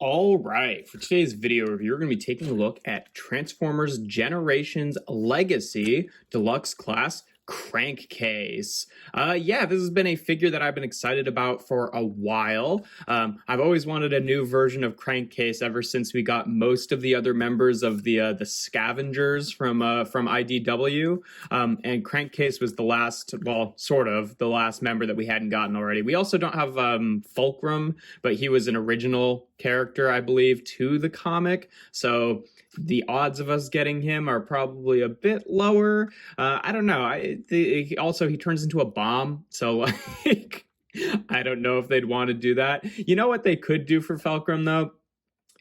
All right, for today's video review, we're going to be taking a look at Transformers Generations Legacy Deluxe Class Crankcase. Yeah, this has been a figure that I've been excited about for a while. I've always wanted a new version of Crankcase ever since we got most of the other members of the Scavengers from IDW, and Crankcase was the last, well, sort of the last member that we hadn't gotten already. We also don't have Fulcrum, but he was an original character, I believe, to the comic, so the odds of us getting him are probably a bit lower. I don't know. Also, he turns into a bomb, so like, I don't know if they'd want to do that. You know what they could do for Fulcrum, though?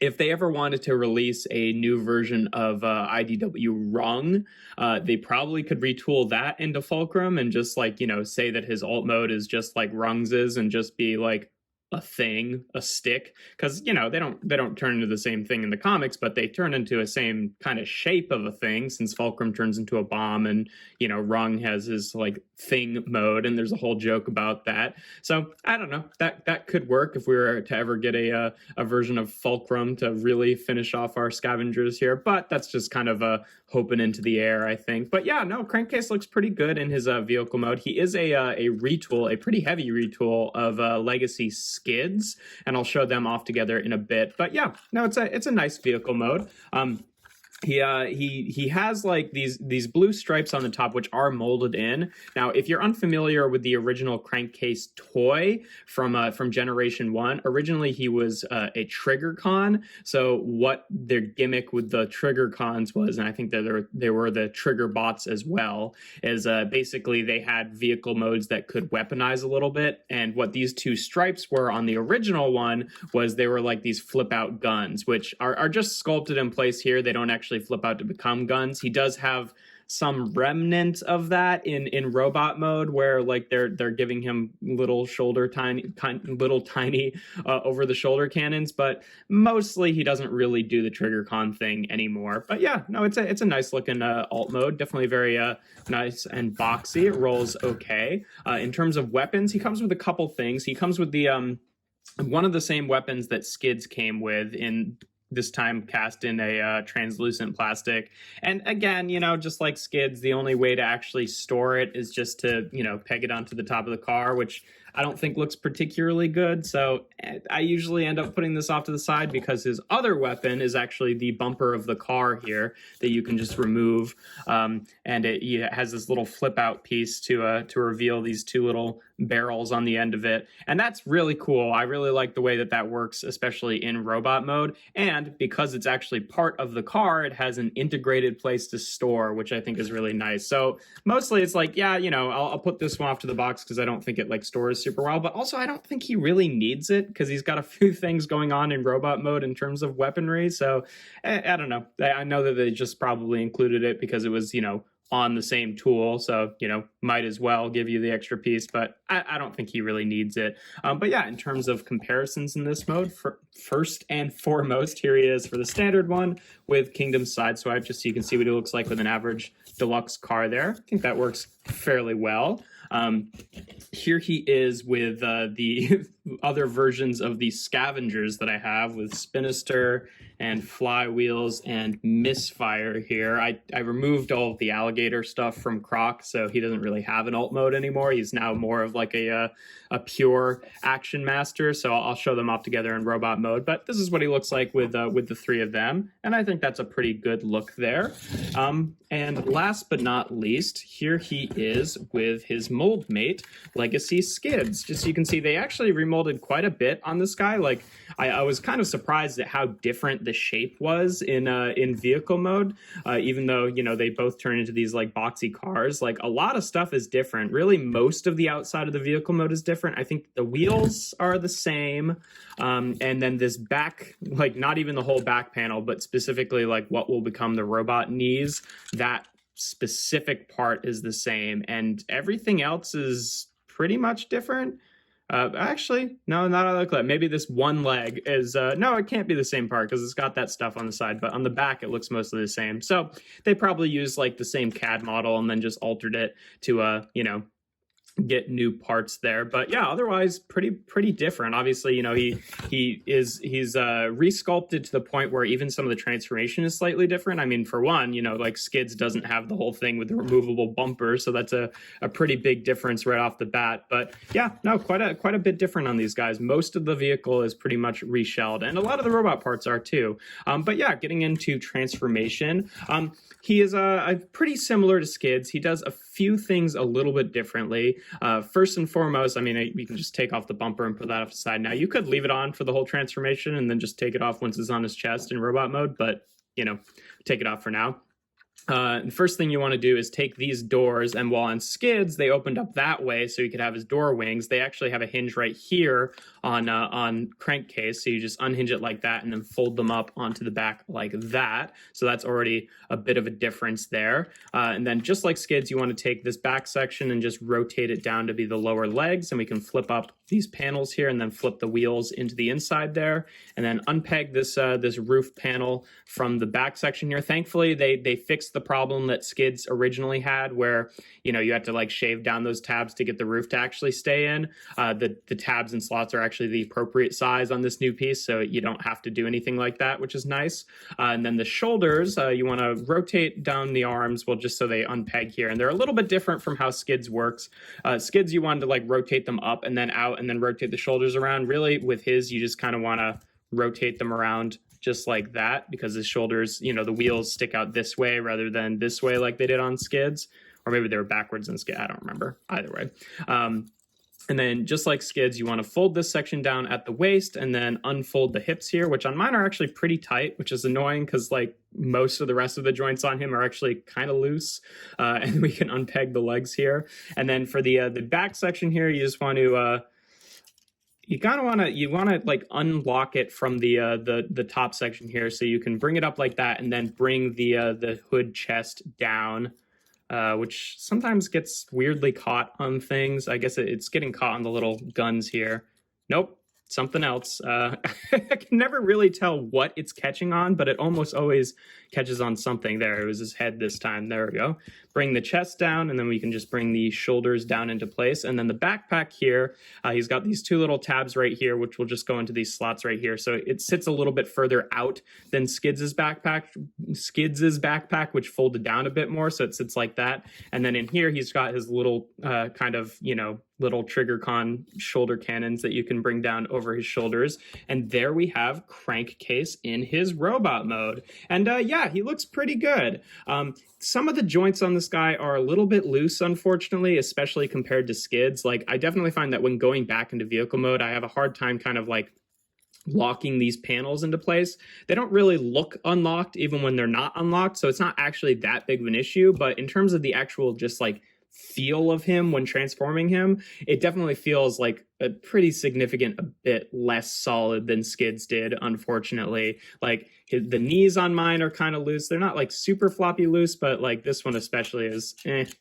If they ever wanted to release a new version of IDW Rung, they probably could retool that into Fulcrum and just, like, you know, say that his alt mode is just like Rung's is and just be like a thing, a stick, because, you know, they don't turn into the same thing in the comics, but they turn into a same kind of shape of a thing, since Fulcrum turns into a bomb and, you know, Rung has his like thing mode, and there's a whole joke about that. So I don't know, that could work if we were to ever get a version of Fulcrum to really finish off our Scavengers here, but that's just kind of hoping into the air, I think. But yeah, no, Crankcase looks pretty good in his vehicle mode. He is a retool, a pretty heavy retool of Legacy Skids, and I'll show them off together in a bit. But yeah, no, it's a nice vehicle mode. He has like these blue stripes on the top, which are molded in. Now, if you're unfamiliar with the original Crankcase toy from Generation 1, originally he was a Trigger Con. So what their gimmick with the Trigger Cons was, and I think that they were the Trigger Bots as well, is basically they had vehicle modes that could weaponize a little bit. And what these two stripes were on the original one was they were like these flip out guns, which are just sculpted in place here. They don't actually flip out to become guns. He does have some remnant of that in robot mode, where like they're giving him little tiny over the shoulder cannons, but mostly he doesn't really do the Trigger Con thing anymore. But yeah, no, it's a nice looking alt mode, definitely very nice and boxy. It rolls okay. In terms of weapons, he comes with a couple things. He comes with the one of the same weapons that Skids came with, in this time cast in a translucent plastic. And again, you know, just like Skids, the only way to actually store it is just to, you know, peg it onto the top of the car, which I don't think looks particularly good. So I usually end up putting this off to the side, because his other weapon is actually the bumper of the car here that you can just remove. And it has this little flip out piece to reveal these two little barrels on the end of it. And that's really cool. I really like the way that works, especially in robot mode. And because it's actually part of the car, it has an integrated place to store, which I think is really nice. So mostly it's like, yeah, you know, I'll put this one off to the box because I don't think it like stores super well, but also I don't think he really needs it because he's got a few things going on in robot mode in terms of weaponry. So I don't know. I know that they just probably included it because it was, you know, on the same tool, so, you know, might as well give you the extra piece, but I don't think he really needs it. But yeah, in terms of comparisons in this mode, first and foremost, here he is for the standard one with Kingdom Sideswipe, just so you can see what he looks like with an average deluxe car there. I think that works fairly well. Here he is with the other versions of the Scavengers that I have, with Spinister and Flywheels and Misfire here. I removed all of the alligator stuff from Croc, so he doesn't really have an alt mode anymore. He's now more of like a pure action master, so I'll show them off together in robot mode. But this is what he looks like with the three of them, and I think that's a pretty good look there. And last but not least, here he is with his mold mate, Legacy Skids. Just so you can see, they actually remolded quite a bit on this guy. Like, I was kind of surprised at how different the shape was in vehicle mode, even though, you know, they both turn into these like boxy cars. Like, a lot of stuff is different. Really, most of the outside of the vehicle mode is different. I think the wheels are the same, and then this back, like not even the whole back panel, but specifically like what will become the robot knees, that specific part is the same, and everything else is pretty much different. Actually, no, not on the clip. Maybe this one leg is, no, it can't be the same part because it's got that stuff on the side, but on the back, it looks mostly the same. So they probably used like the same CAD model and then just altered it to, you know, get new parts there. But yeah, otherwise pretty different. Obviously, you know, he's resculpted to the point where even some of the transformation is slightly different. I mean, for one, you know, like Skids doesn't have the whole thing with the removable bumper, so that's a pretty big difference right off the bat. But yeah, no, quite a bit different on these guys. Most of the vehicle is pretty much reshelled, and a lot of the robot parts are too. But yeah, getting into transformation, he is pretty similar to Skids. He does a few things a little bit differently. First and foremost, I mean, we can just take off the bumper and put that off the side. Now, you could leave it on for the whole transformation and then just take it off once it's on his chest in robot mode, but, you know, take it off for now. The first thing you want to do is take these doors, and while on Skids they opened up that way so you could have his door wings, they actually have a hinge right here on Crankcase, so you just unhinge it like that and then fold them up onto the back like that. So that's already a bit of a difference there. And then just like Skids, you want to take this back section and just rotate it down to be the lower legs, and we can flip up these panels here and then flip the wheels into the inside there, and then unpeg this this roof panel from the back section here. Thankfully, they fixed the problem that Skids originally had, where, you know, you had to like shave down those tabs to get the roof to actually stay in. The tabs and slots are actually the appropriate size on this new piece, so you don't have to do anything like that, which is nice. And then the shoulders, you want to rotate down the arms, well, just so they unpeg here, and they're a little bit different from how Skids works. Skids, you wanted to like rotate them up and then out and then rotate the shoulders around. Really, with his, you just kind of want to rotate them around just like that, because his shoulders, you know, the wheels stick out this way rather than this way like they did on Skids, or maybe they were backwards in Skids. I don't remember. Either way. And then just like Skids, you want to fold this section down at the waist and then unfold the hips here, which on mine are actually pretty tight, which is annoying because like most of the rest of the joints on him are actually kind of loose. And we can unpeg the legs here. And then for the back section here, you just want to you want to like unlock it from the top section here, so you can bring it up like that and then bring the hood chest down, which sometimes gets weirdly caught on things. I guess it's getting caught on the little guns here. Nope, something else. I can never really tell what it's catching on, but it almost always catches on something. There, it was his head this time. There we go. Bring the chest down, and then we can just bring the shoulders down into place. And then the backpack here, he's got these two little tabs right here, which will just go into these slots right here. So it sits a little bit further out than Skids' backpack, which folded down a bit more. So it sits like that. And then in here, he's got his little kind of, you know, little trigger con shoulder cannons that you can bring down over his shoulders. And there we have Crankcase in his robot mode. And yeah, he looks pretty good. Some of the joints on this guy are a little bit loose, unfortunately, especially compared to Skids. Like, I definitely find that when going back into vehicle mode, I have a hard time kind of like locking these panels into place. They don't really look unlocked even when they're not unlocked, so it's not actually that big of an issue. But in terms of the actual just like feel of him when transforming him, it definitely feels like a pretty significant a bit less solid than Skids did, unfortunately. Like the knees on mine are kind of loose. They're not like super floppy loose, but like this one especially is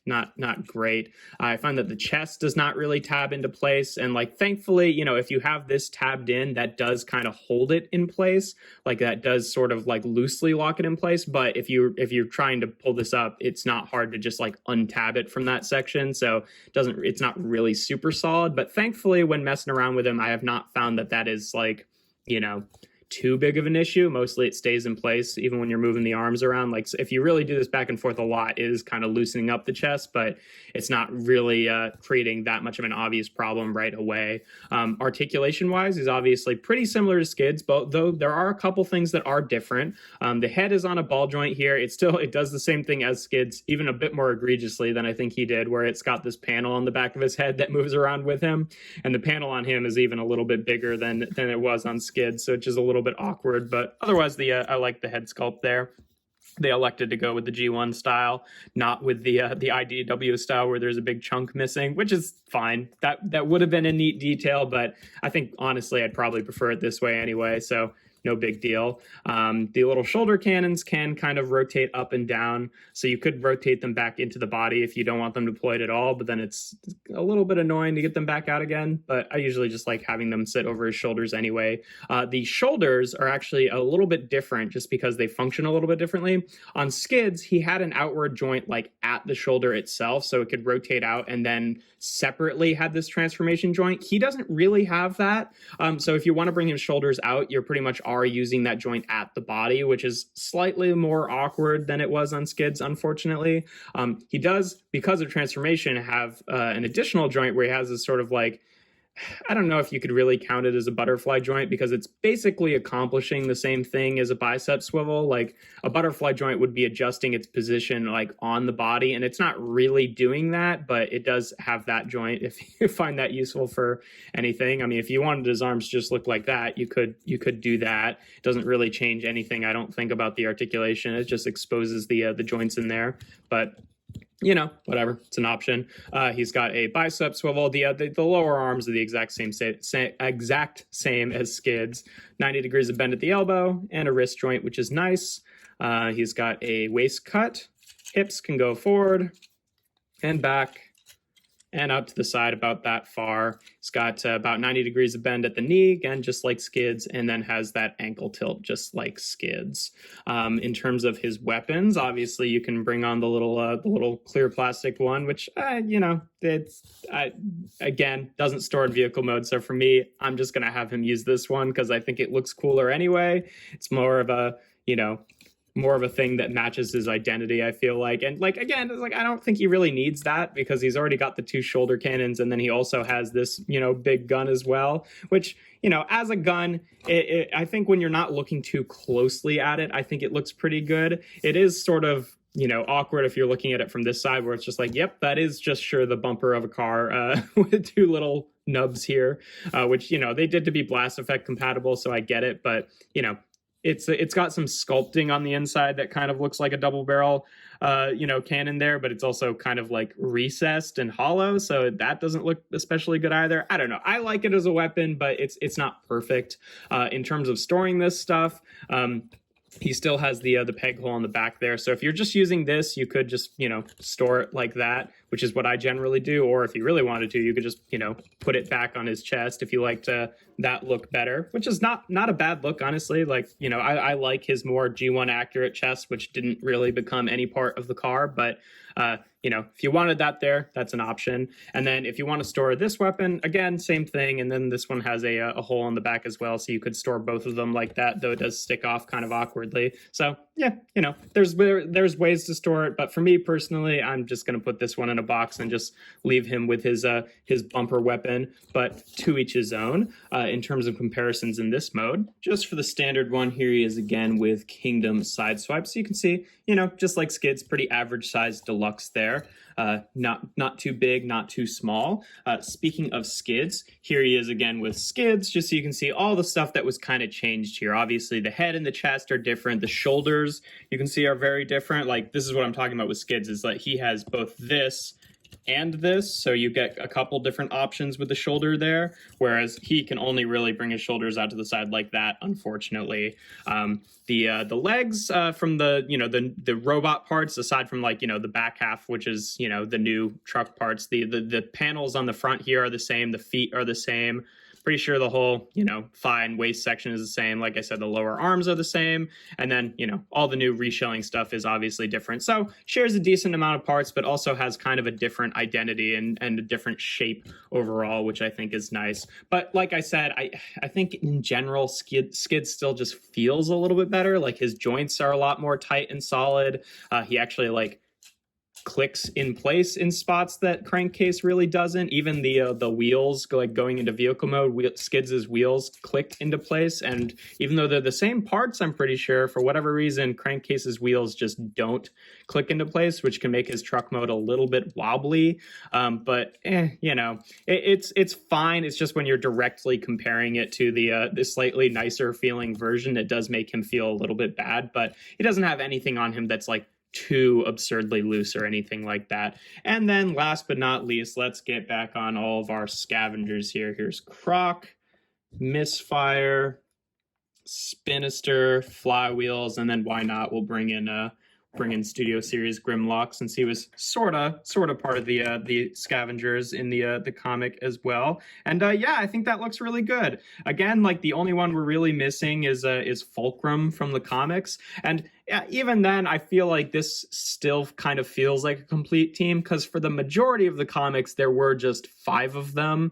not great. I find that the chest does not really tab into place, and like thankfully, you know, if you have this tabbed in, that does kind of hold it in place. Like that does sort of like loosely lock it in place. But if you're trying to pull this up, it's not hard to just like untab it from that section. So it's not really super solid. But thankfully, when messing around with him, I have not found that is like, you know, too big of an issue. Mostly it stays in place even when you're moving the arms around. Like if you really do this back and forth a lot, it is kind of loosening up the chest, but it's not really creating that much of an obvious problem right away. Articulation wise is obviously pretty similar to Skids, but though there are a couple things that are different. The head is on a ball joint here. It does the same thing as Skids, even a bit more egregiously than I think he did, where it's got this panel on the back of his head that moves around with him, and the panel on him is even a little bit bigger than it was on Skids, so it's just a little bit awkward. But otherwise, I like the head sculpt there. They elected to go with the G1 style, not with the IDW style where there's a big chunk missing, which is fine. That would have been a neat detail, but I think honestly I'd probably prefer it this way anyway. So no big deal. The little shoulder cannons can kind of rotate up and down, so you could rotate them back into the body if you don't want them deployed at all, but then it's a little bit annoying to get them back out again, but I usually just like having them sit over his shoulders anyway. The shoulders are actually a little bit different just because they function a little bit differently. On Skids, he had an outward joint like at the shoulder itself, so it could rotate out and then separately had this transformation joint. He doesn't really have that. So if you want to bring his shoulders out, you're pretty much are using that joint at the body, which is slightly more awkward than it was on Skids, unfortunately. He does, because of transformation, have an additional joint where he has this sort of like, I don't know if you could really count it as a butterfly joint because it's basically accomplishing the same thing as a bicep swivel. Like a butterfly joint would be adjusting its position like on the body, and it's not really doing that, but it does have that joint if you find that useful for anything. I mean, if you wanted his arms to just look like that, you could do that. It doesn't really change anything, I don't think, about the articulation. It just exposes the joints in there, but you know, whatever, it's an option. He's got a bicep swivel. The lower arms are the exact same as Skids. 90 degrees of bend at the elbow and a wrist joint, which is nice. He's got a waist cut. Hips can go forward and back and out to the side about that far. He's got about 90 degrees of bend at the knee, again, just like Skids, and then has that ankle tilt just like Skids. In terms of his weapons, obviously you can bring on the little clear plastic one, which, you know, again, doesn't store in vehicle mode. So for me, I'm just going to have him use this one because I think it looks cooler anyway. It's more of a, you know, more of a thing that matches his identity, I feel like. And like, again, it's like, I don't think he really needs that because he's already got the two shoulder cannons. And then he also has this, you know, big gun as well, which, you know, as a gun, I think when you're not looking too closely at it, I think it looks pretty good. It is sort of, you know, awkward if you're looking at it from this side where it's just like, yep, that is just sure the bumper of a car with two little nubs here, which, you know, they did to be blast effect compatible. So I get it. But, you know, it's got some sculpting on the inside that kind of looks like a double barrel, you know, cannon there, but it's also kind of like recessed and hollow. So that doesn't look especially good either. I don't know. I like it as a weapon, but it's not perfect. In terms of storing this stuff, he still has the peg hole in the back there. So if you're just using this, you could just, you know, store it like that, which is what I generally do. Or if you really wanted to, you could just, you know, put it back on his chest if you liked that look better, which is not a bad look, honestly. Like, you know, I like his more G1 accurate chest, which didn't really become any part of the car, but you know, if you wanted that there, that's an option. And then if you want to store this weapon, again, same thing. And then this one has a hole in the back as well. So you could store both of them like that, though it does stick off kind of awkwardly. So yeah, you know, there's ways to store it. But for me personally, I'm just going to put this one in a box and just leave him with his bumper weapon, but to each his own. In terms of comparisons in this mode, just for the standard one, here he is again with Kingdom Sideswipe. So you can see, you know, just like Skids, pretty average size deluxe there. Not too big, not too small. Speaking of Skids, here he is again with Skids, just so you can see all the stuff that was kind of changed here. Obviously, the head and the chest are different. The shoulders, you can see, are very different. Like, this is what I'm talking about with Skids, is like he has both this and this, so you get a couple different options with the shoulder there, whereas he can only really bring his shoulders out to the side like that, unfortunately. The legs from the, you know, the robot parts, aside from, like, you know, the back half, which is, you know, the new truck parts, the panels on the front here are the same, the feet are the same. Pretty sure the whole, you know, thigh and waist section is the same. Like I said, the lower arms are the same. And then, you know, all the new reshelling stuff is obviously different. So shares a decent amount of parts, but also has kind of a different identity and a different shape overall, which I think is nice. But like I said, I think in general, Skid still just feels a little bit better. Like his joints are a lot more tight and solid. He actually, like, clicks in place in spots that Crankcase really doesn't. Even the wheels, like going into vehicle mode, Skids' wheels click into place, and even though they're the same parts, I'm pretty sure, for whatever reason, Crankcase's wheels just don't click into place, which can make his truck mode a little bit wobbly. But you know, it's fine. It's just when you're directly comparing it to the slightly nicer feeling version, it does make him feel a little bit bad. But he doesn't have anything on him that's like too absurdly loose or anything like that. And then last but not least, let's get back on all of our scavengers here. Here's Croc, Misfire, Spinister, Flywheels, and then why not? We'll bring in Studio Series Grimlock, since he was sorta part of the Scavengers in the comic as well. And yeah, I think that looks really good. Again, like the only one we're really missing is Fulcrum from the comics, and yeah, even then, I feel like this still kind of feels like a complete team, because for the majority of the comics, there were just 5 of them,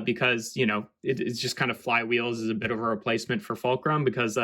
because, you know, it's just kind of Flywheels is a bit of a replacement for Fulcrum, because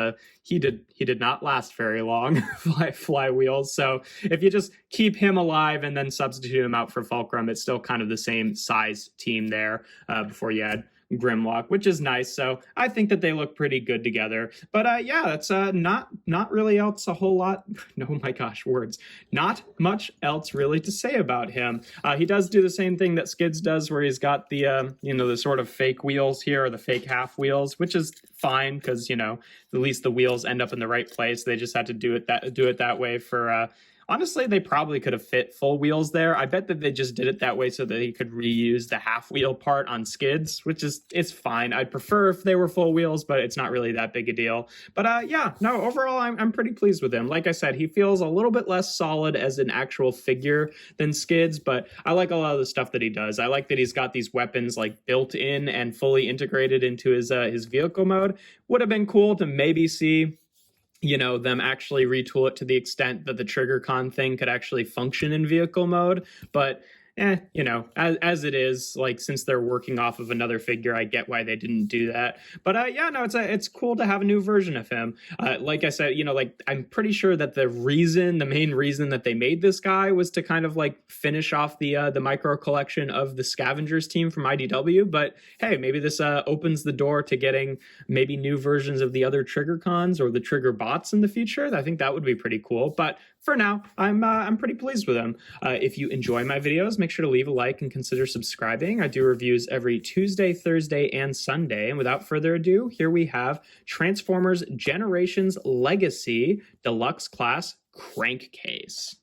he did not last very long, Flywheels. So if you just keep him alive and then substitute him out for Fulcrum, it's still kind of the same size team there before you add Grimlock, which is nice. So I think that they look pretty good together. But yeah, that's not really else a whole lot. Oh my gosh, words. Not much else really to say about him. He does do the same thing that Skids does, where he's got the you know, the sort of fake wheels here, or the fake half wheels, which is fine, because, you know, at least the wheels end up in the right place. They just had to do it that way for honestly, they probably could have fit full wheels there. I bet that they just did it that way so that he could reuse the half wheel part on Skids, which is, it's fine. I'd prefer if they were full wheels, but it's not really that big a deal. But yeah, no, overall, I'm pretty pleased with him. Like I said, he feels a little bit less solid as an actual figure than Skids, but I like a lot of the stuff that he does. I like that he's got these weapons like built in and fully integrated into his vehicle mode. Would have been cool to maybe see, you know, them actually retool it to the extent that the Trigger Con thing could actually function in vehicle mode. But you know, as it is, like, since they're working off of another figure, I get why they didn't do that. But yeah, no, it's cool to have a new version of him. Like I said, you know, like, I'm pretty sure that the main reason that they made this guy was to kind of like finish off the micro collection of the Scavengers team from IDW. But hey, maybe this opens the door to getting maybe new versions of the other Trigger Cons or the Trigger bots in the future. I think that would be pretty cool. But for now, I'm pretty pleased with him. If you enjoy my videos, make sure to leave a like and consider subscribing. I do reviews every Tuesday, Thursday, and Sunday. And without further ado, here we have Transformers Generations Legacy Deluxe Class Crankcase.